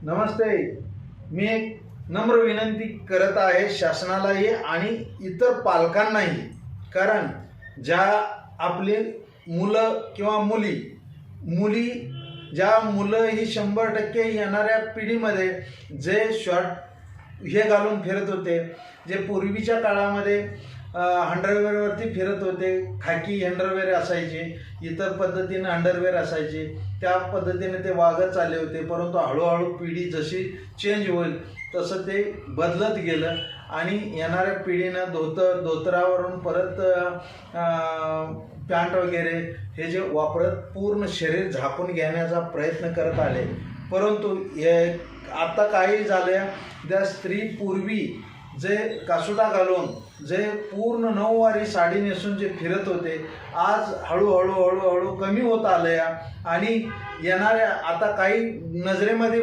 नमस्ते। मी एक नम्र विनंती करत आहे शासनालाही आणि इतर पालकांनाही, कारण ज्या आपले मुलं किंवा मुली ज्या मुलं ही 100% येणाऱ्या पिढीमध्ये जे शॉर्ट हे घालून फिरत होते, जे पूर्वीच्या काळामध्ये अंडरवेअरवरती फिरत होते, खाकी अंडरवेअर असायचे, इतर पद्धतीने अंडरवेअर असायचे, त्या पद्धतीने ते वागत चालले होते। परंतु हळूहळू पिढी जशी चेंज होईल तसं ते बदलत गेलं आणि येणाऱ्या पिढीनं धोतरावरून परत पॅन्ट वगैरे हे जे वापरत पूर्ण शरीर झाकून घेण्याचा प्रयत्न करत आले। परंतु आता काही झालं, त्या स्त्री पूर्वी जे कासुटा घालून जे पूर्ण 9 वारी साडी नेसून जे फिरत होते, आज हळूहळू कमी होत आलं आणि येणाऱ्या आता काही नजरेमध्ये